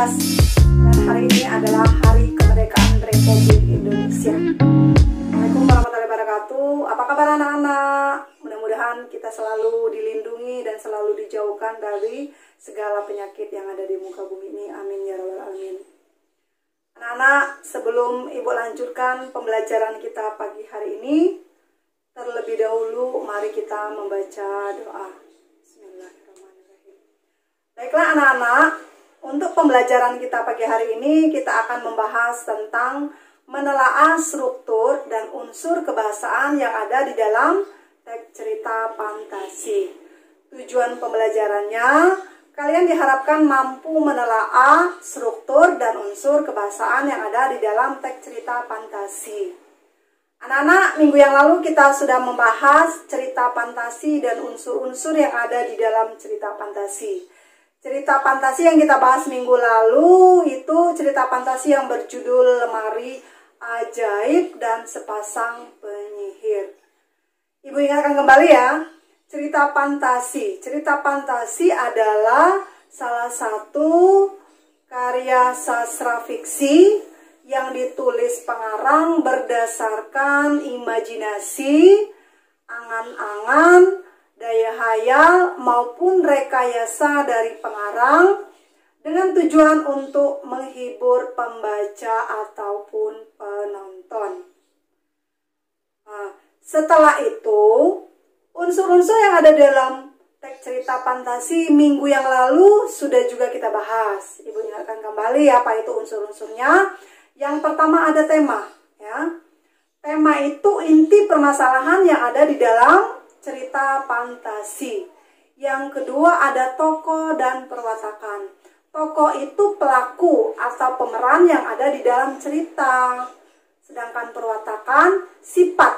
dan hari ini adalah Hari Kemerdekaan Republik Indonesia. Assalamualaikum warahmatullahi wabarakatuh. Apa kabar anak-anak? Mudah-mudahan kita selalu dilindungi dan selalu dijauhkan dari segala penyakit yang ada di muka bumi ini. Amin ya rabbal alamin. Anak-anak, sebelum Ibu lanjutkan pembelajaran kita pagi hari ini, terlebih dahulu mari kita membaca doa. Bismillahirrahmanirrahim. Baiklah anak-anak, untuk pembelajaran kita pagi hari ini kita akan membahas tentang menelaah struktur dan unsur kebahasaan yang ada di dalam teks cerita fantasi. Tujuan pembelajarannya, kalian diharapkan mampu menelaah struktur dan unsur kebahasaan yang ada di dalam teks cerita fantasi. Anak-anak, minggu yang lalu kita sudah membahas cerita fantasi dan unsur-unsur yang ada di dalam cerita fantasi. Cerita fantasi yang kita bahas minggu lalu itu cerita fantasi yang berjudul Lemari Ajaib dan Sepasang Penyihir. Ibu ingatkan kembali ya, cerita fantasi. Cerita fantasi adalah salah satu karya sastra fiksi yang ditulis pengarang berdasarkan imajinasi, angan-angan, daya hayal maupun rekayasa dari pengarang dengan tujuan untuk menghibur pembaca ataupun penonton. Nah, setelah itu, unsur-unsur yang ada dalam teks cerita fantasi minggu yang lalu sudah juga kita bahas. Ibu ingatkan kembali apa itu unsur-unsurnya. Yang pertama ada tema, ya. Tema itu inti permasalahan yang ada di dalam cerita fantasi. Yang kedua ada tokoh dan perwatakan. Tokoh itu pelaku atau pemeran yang ada di dalam cerita. Sedangkan perwatakan sifat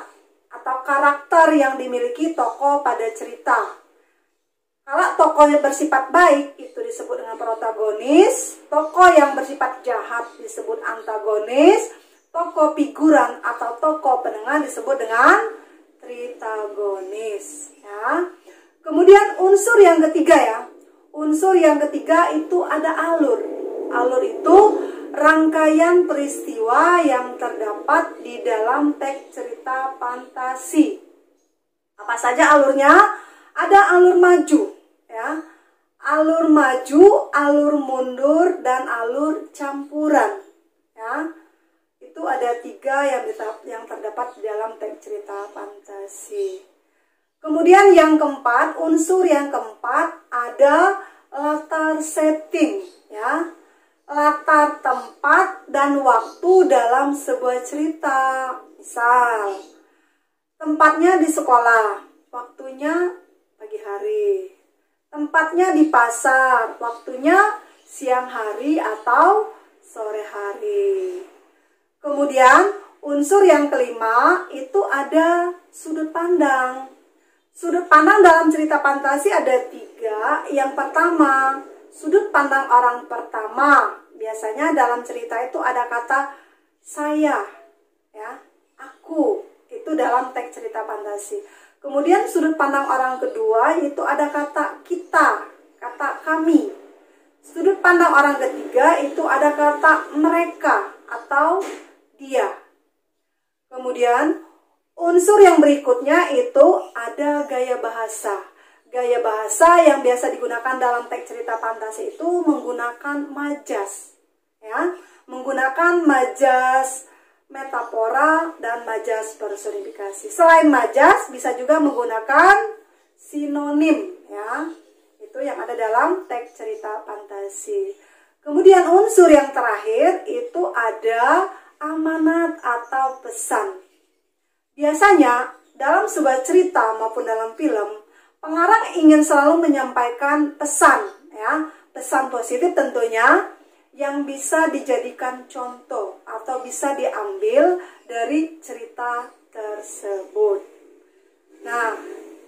atau karakter yang dimiliki tokoh pada cerita. Kalau tokohnya bersifat baik, itu disebut dengan protagonis. Tokoh yang bersifat jahat disebut antagonis. Tokoh figuran atau tokoh penengah disebut dengan tritagonis. Ya. Kemudian unsur yang ketiga ya. Unsur yang ketiga itu ada alur. Alur itu rangkaian peristiwa yang terdapat di dalam teks cerita fantasi. Apa saja alurnya? Ada alur maju. Ya, alur maju, alur mundur, dan alur campuran. Ya, itu ada 3 yang terdapat di dalam teks cerita fantasi. Kemudian yang keempat, unsur yang keempat ada latar setting, ya, latar tempat dan waktu dalam sebuah cerita. Misal, tempatnya di sekolah, waktunya pagi hari. Tempatnya di pasar, waktunya siang hari atau sore hari. Kemudian unsur yang kelima itu ada sudut pandang. Sudut pandang dalam cerita fantasi ada 3. Yang pertama, sudut pandang orang pertama. Biasanya dalam cerita itu ada kata saya, ya, aku. Itu dalam teks cerita fantasi. Kemudian sudut pandang orang kedua itu ada kata kita, kata kami. Sudut pandang orang ketiga itu ada kata mereka atau dia. Kemudian unsur yang berikutnya itu ada gaya bahasa. Gaya bahasa yang biasa digunakan dalam teks cerita fantasi itu menggunakan majas. Ya, menggunakan majas metafora dan majas personifikasi. Selain majas bisa juga menggunakan sinonim, ya. Itu yang ada dalam teks cerita fantasi. Kemudian unsur yang terakhir itu ada amanat atau pesan. Biasanya dalam sebuah cerita maupun dalam film, pengarang ingin selalu menyampaikan pesan, ya. Pesan positif tentunya yang bisa dijadikan contoh atau bisa diambil dari cerita tersebut. Nah,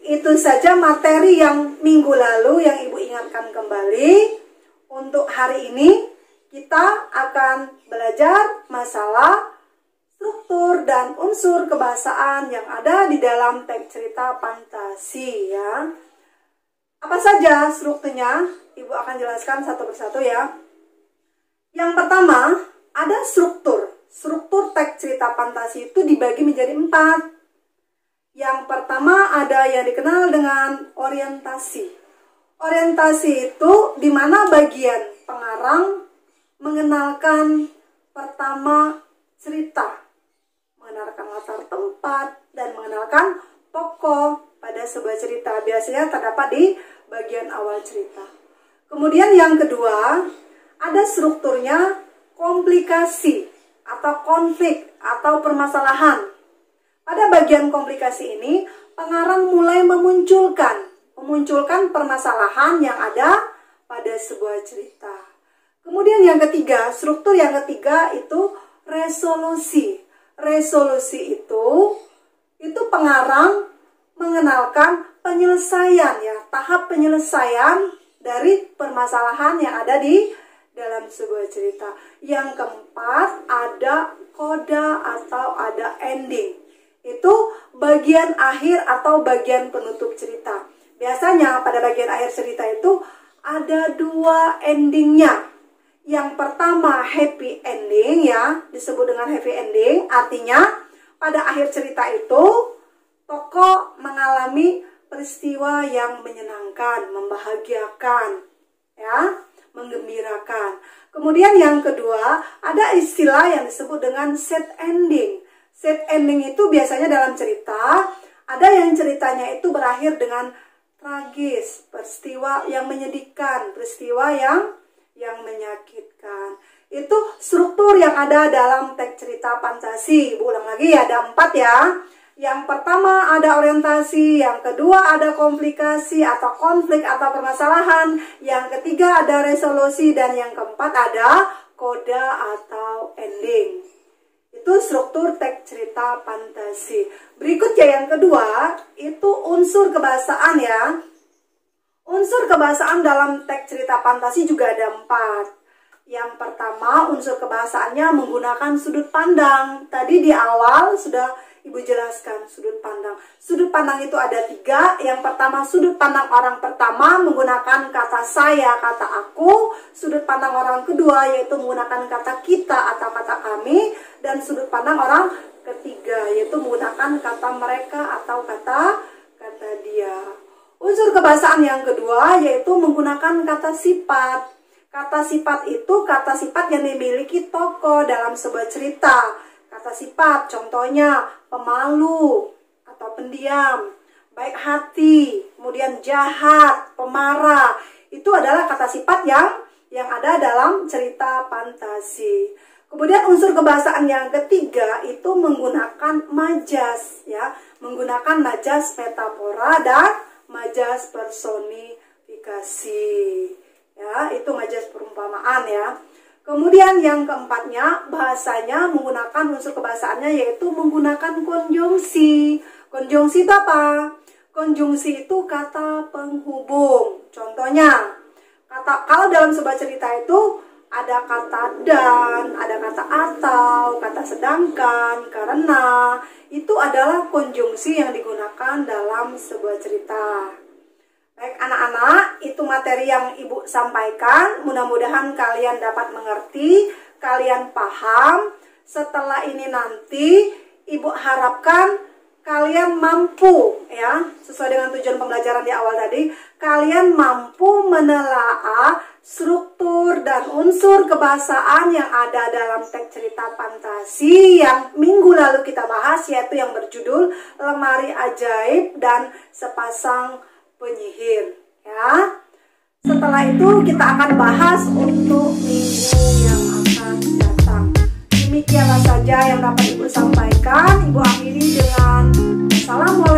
itu saja materi yang minggu lalu yang Ibu ingatkan kembali. Untuk hari ini kita akan belajar masalah struktur dan unsur kebahasaan yang ada di dalam teks cerita fantasi, ya. Apa saja strukturnya? Ibu akan jelaskan satu persatu ya. Yang pertama, ada struktur. Struktur teks cerita fantasi itu dibagi menjadi 4. Yang pertama ada yang dikenal dengan orientasi. Orientasi itu di mana bagian pengarang mengenalkan pertama cerita, mengenalkan latar tempat, dan mengenalkan tokoh pada sebuah cerita. Biasanya terdapat di bagian awal cerita. Kemudian yang kedua, ada strukturnya komplikasi atau konflik atau permasalahan. Pada bagian komplikasi ini, pengarang mulai memunculkan permasalahan yang ada pada sebuah cerita. Kemudian yang ketiga, struktur yang ketiga itu resolusi. Resolusi itu pengarang mengenalkan penyelesaian, ya, tahap penyelesaian dari permasalahan yang ada di dalam sebuah cerita. Yang keempat, ada koda atau ada ending. Itu bagian akhir atau bagian penutup cerita. Biasanya pada bagian akhir cerita itu ada 2 endingnya. Yang pertama happy ending, ya, disebut dengan happy ending. Artinya pada akhir cerita itu tokoh mengalami peristiwa yang menyenangkan, membahagiakan, ya, menggembirakan. Kemudian yang kedua, ada istilah yang disebut dengan sad ending. Sad ending itu biasanya dalam cerita, ada yang ceritanya itu berakhir dengan tragis, peristiwa yang menyedihkan, peristiwa yang menyakitkan. Itu struktur yang ada dalam teks cerita fantasi. Ulang lagi, ada 4 ya. Yang pertama ada orientasi, yang kedua ada komplikasi atau konflik atau permasalahan, yang ketiga ada resolusi, dan yang keempat ada koda atau ending. Itu struktur teks cerita fantasi. Berikutnya yang kedua, itu unsur kebahasaan, ya. Unsur kebahasaan dalam teks cerita fantasi juga ada 4. Yang pertama, unsur kebahasaannya menggunakan sudut pandang. Tadi di awal sudah Ibu jelaskan sudut pandang. Sudut pandang itu ada 3. Yang pertama, sudut pandang orang pertama menggunakan kata saya, kata aku. Sudut pandang orang kedua yaitu menggunakan kata kita atau kata kami. Dan sudut pandang orang ketiga yaitu menggunakan kata mereka atau kata dia. Unsur kebahasaan yang kedua yaitu menggunakan kata sifat. Kata sifat itu kata sifat yang dimiliki tokoh dalam sebuah cerita. Kata sifat contohnya pemalu atau pendiam, baik hati, kemudian jahat, pemarah. Itu adalah kata sifat yang ada dalam cerita fantasi. Kemudian unsur kebahasaan yang ketiga itu menggunakan majas, ya, menggunakan majas metafora dan majas personifikasi, ya, itu majas perumpamaan, ya. Kemudian yang keempatnya, bahasanya menggunakan unsur kebahasaannya yaitu menggunakan konjungsi. Konjungsi itu apa? Konjungsi itu kata penghubung. Contohnya, kalau dalam sebuah cerita itu ada kata dan, ada kata atau, kata sedangkan, karena. Itu adalah konjungsi yang digunakan dalam sebuah cerita. Baik anak-anak, itu materi yang Ibu sampaikan. Mudah-mudahan kalian dapat mengerti, kalian paham. Setelah ini nanti Ibu harapkan kalian mampu, ya, sesuai dengan tujuan pembelajaran di awal tadi, kalian mampu menelaah struktur dan unsur kebahasaan yang ada dalam teks cerita fantasi yang minggu lalu kita bahas, yaitu yang berjudul Lemari Ajaib dan Sepasang Penyihir, ya. Setelah itu kita akan bahas untuk minggu yang akan datang. Demikianlah saja yang dapat Ibu sampaikan. Ibu akhiri dengan Assalamualaikum